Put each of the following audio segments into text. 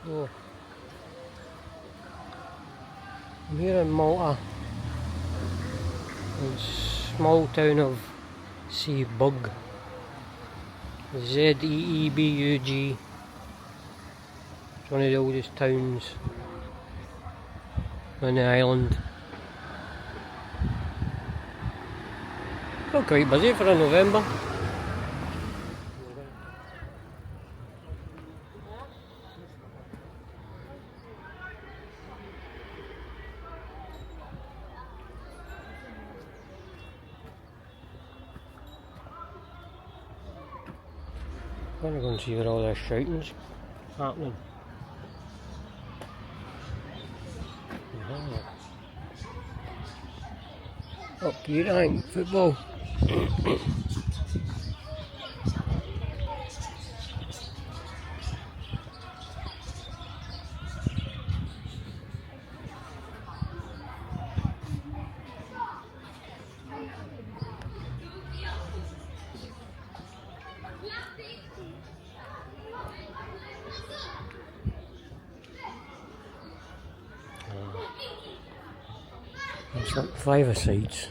So, I'm here in Malta, in small town of Zeebrugge, Zeebrugge. It's one of the oldest towns on the island. Not quite busy for a November. I'm going to go and see where all this shouting's happening. Up here, I think, football. It's like 5 sides.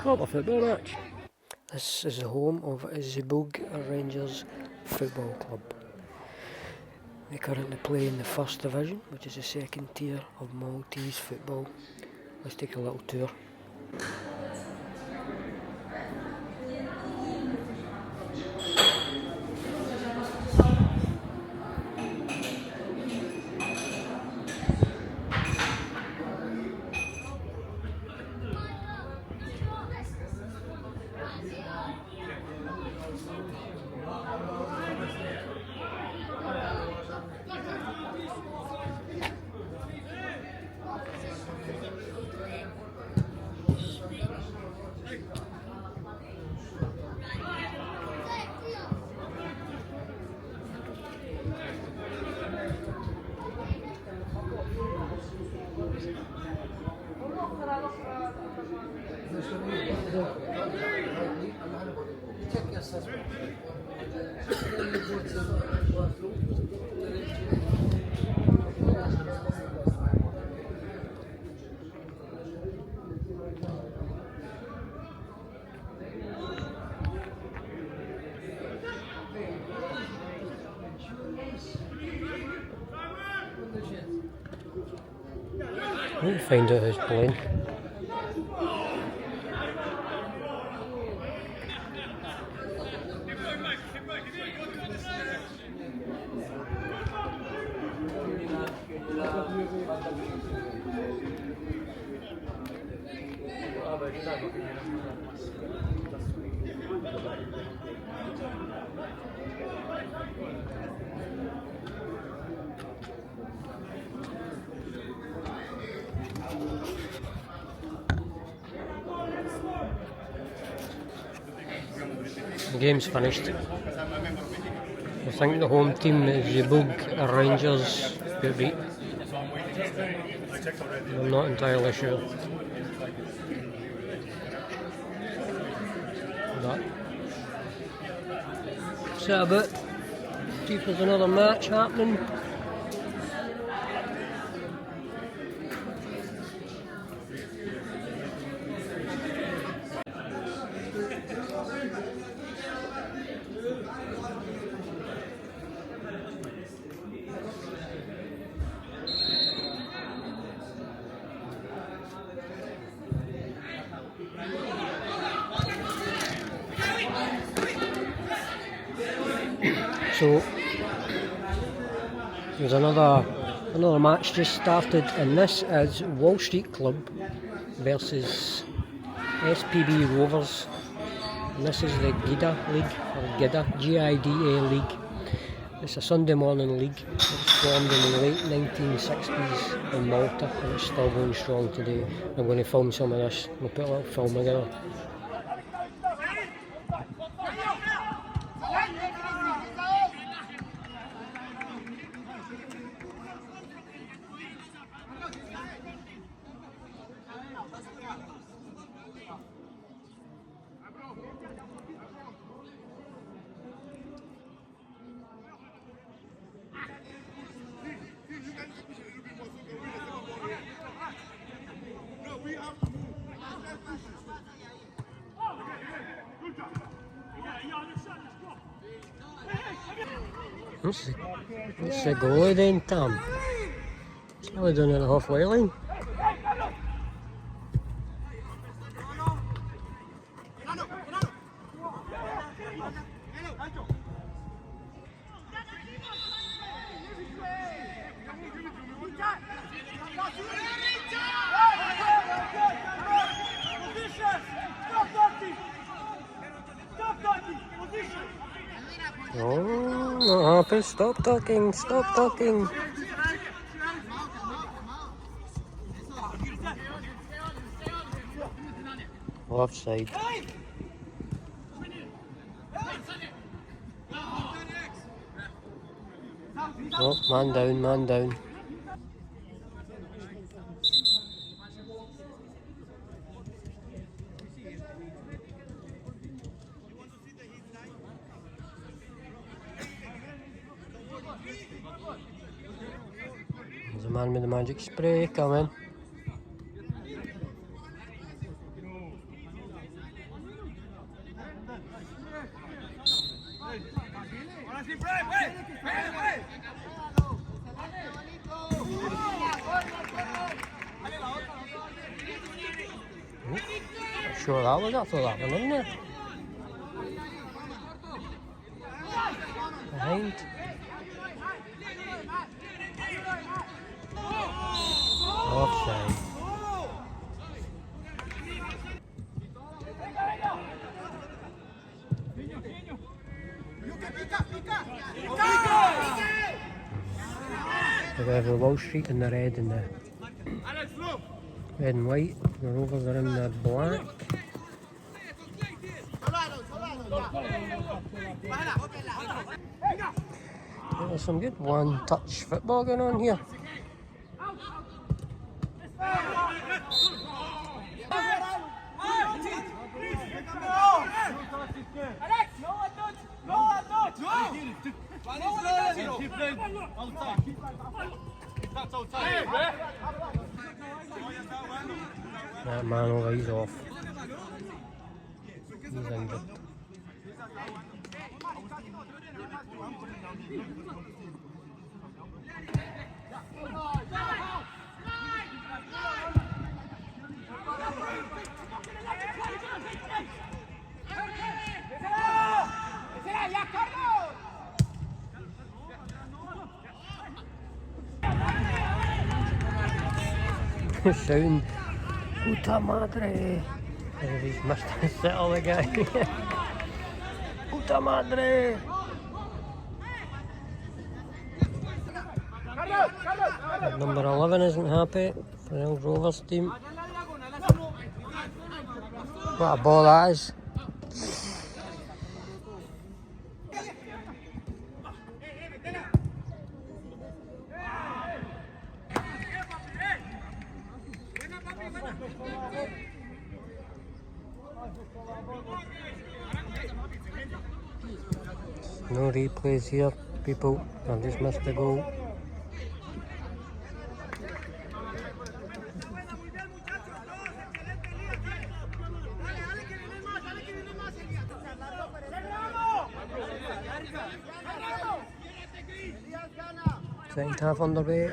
What a football match. This is the home of Zeebrugge Rangers Football Club. They currently play in the first division, which is the second tier of Maltese football. Let's take a little tour. I need to find out who's playing. The game's finished. I think the home team is Zeebrugge Rangers got beat. I'm not entirely sure. But so about. See if there's another match happening. So there's another match just started, and this is Wall Street Club versus SPB Rovers, and this is the GIDA League, or GIDA, G-I-D-A League. It's a Sunday morning league. It was formed in the late 1960s in Malta, and it's still going strong today. I'm going to film some of this. We'll put a little film together. What's the goalie then, Tom? It's nearly done at the halfway line. Oh, not happy. Stop talking, stop talking. Offside. Oh, man down, man down. There's a man with the magic spray coming. Sure that was after that one, wasn't it? Behind. Offside. We have the Wall Street in the red and the red and white. The Rovers are in the black. There's some good one-touch football going on here. That man over, he's off. He's injured. Sound. Puta madre. He's missed his settle the guy. Puta madre. Number 11 isn't happy for the old Rovers team. What a ball that is. No replays here, people. I've just missed the goal. Second half underway.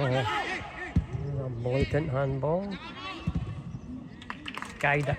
A blatant handball. Guide it.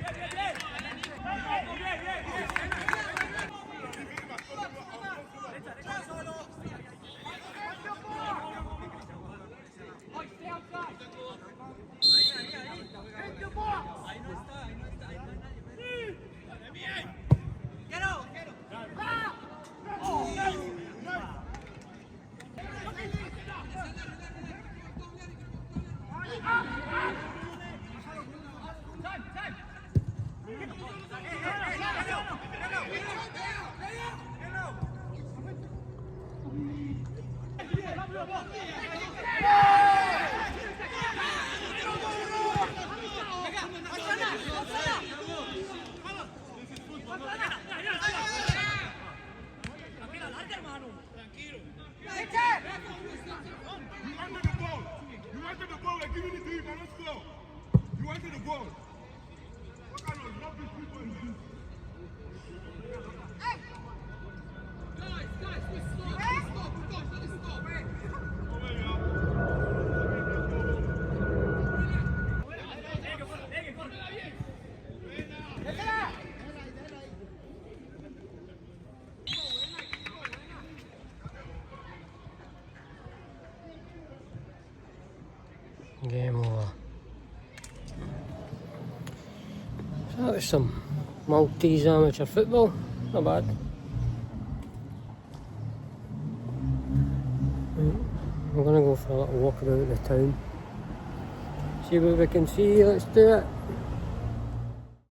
Game over. So that was some Maltese amateur football. Not bad. We're gonna go for a little walk about the town. See what we can see. Let's do it.